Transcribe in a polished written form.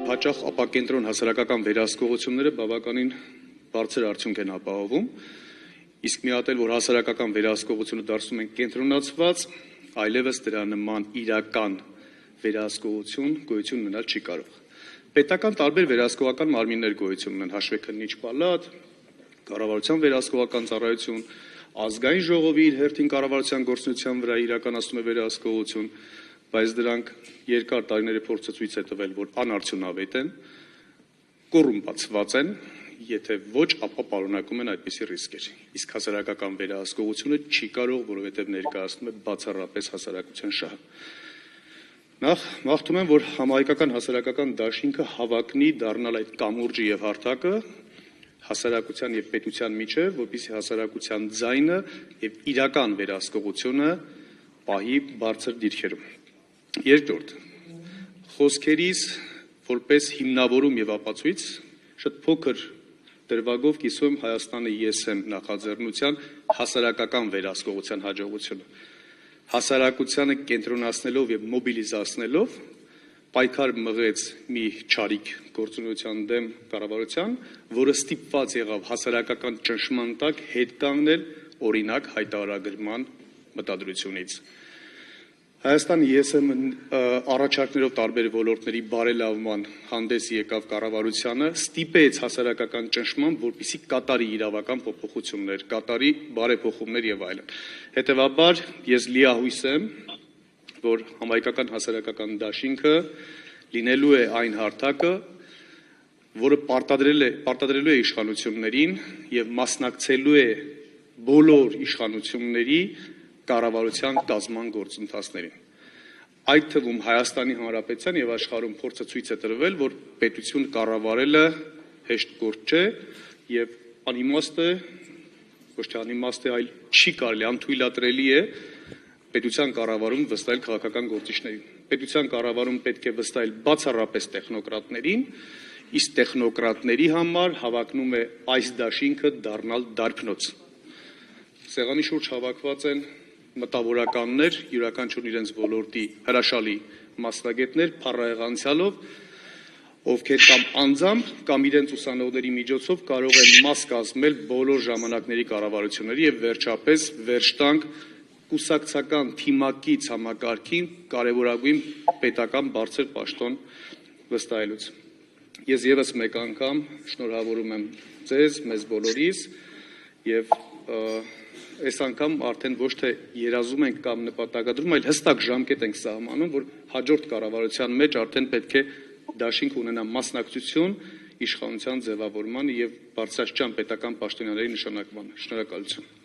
հաճախ ապակենտրոն հասարակական վերահսկողությունները բավականին բարձր արդյունք են ապահովում, իսկ մի հատ էլ, որ հասարակական վերահսկողությունը դարձնում են կենտրոնացված, այլևս դրա նման իրական վերահսկողություն գոյություն ունենալ չի կարող։ Պետական տարբեր վերահսկողական մարմիններ գոյություն ունեն, հաշվեկնիչ պալատ, կառավարության վերահսկողական ծառայություն, ազգային ժողովի իր հերթին կառավարության գործունեության վրա իրականացնում է վերահսկողություն, բայց դրանք երկար տարիների փորձը ցույց է տվել, որ անարդյունավետ են, կոռումպացված են, եթե ոչ, ապա պարունակում են այդպիսի ռիսկեր։ Իսկ հասարակական վերահսկողությունը չի կարող, որովհետև ներկայացնում է բացառապես հասարակության շահը։ Նախ մաղթում եմ, որ համահայկական հասարակական դաշինքը հավակնի դառնալ այդ կամուրջը եւ հարթակը հասարակության եւ պետության միջեւ, որպեսզի հասարակության ձայնը եւ իրական վերահսկողությունը պահի բարձր դիրքերում։ Երկրորդ, խոսքերիս որպես հիմնավորում եւ ապացույց շատ փոքր դրվագով կիսում եմ Հայաստանը ԵՍ-եմ նախաձեռնության հասարակական վերահսկողության հաջողությունը։ Հասարակությանը կենտրոնացնելով եւ մոբիլիզացնելով պայքար մղեց մի չարիք գործունեության դեմ կառավարության, որը ստիպված եղավ հասարակական ճնշման տակ հետ կանգնել օրինակ հայտարարագրման մտադրությունից։ Հայաստանի ԵՍ-ը առաջարկներով տարբեր ոլորտների բարելավման հանդես եկավ կառավարությանը, ստիպեց հասարակական ճնշման, որպեսզի կատարի իրավական փոփոխություններ, կատարի բարեփոխումներ եւ այլն։ Հետևաբար ես լիահույս եմ, որ համահայկական հասարակական դաշինքը լինելու է այն հարթակը, որը պարտադրելու է իշխանություններին եւ մասնակցելու է բոլոր իշխանությունների կառավարության կազմման գործընթացներին։ Այդ թվում Հայաստանի Հանրապետության եւ աշխարհում փորձը ցույց է տրվել, որ պետություն կառավարելը հեշտ գործ չէ եւ անիմաստ է, ոչ թե անիմաստ է, այլ չի կարելի, անթույլատրելի է պետության կառավարում վստահել քաղաքական գործիչներին։ Պետության կառավարում պետք է վստահել բացառապես տեխնոկրատներին, իսկ տեխնոկրատների համար հավակնում է այս դաշինքը դառնալ դարբնոց։ Սեղանի շուրջ հավաքված են մտավորականներ, յուրաքանչյուրն իրենց ոլորտի հրաշալի մասնագետներ, փառահեղանցյալով, ովքեր կամ անձամբ կամ իրենց ուսանողների միջոցով կարող են մաս կազմել բոլոր ժամանակների կառավարությունների եւ վերջապես վերջ տանք կուսակցական թիմակից համակարգին կարևորագույն պետական բարձր պաշտոն վստահելուց։ Ես եւս մեկ անգամ շնորհավորում եմ ձեզ, մեզ բոլորիս եւ այս անգամ արդեն ոչ թե երազում ենք կամ նպատակադրում, այլ հստակ ժամկետ ենք սահմանում, որ հաջորդ կառավարության մեջ արդեն պետք է դաշինք ունենա մասնակցություն իշխանության ձևավորման եւ բարձրաստիճան պետական պաշտոնյաների նշանակման։ Շնորհակալություն։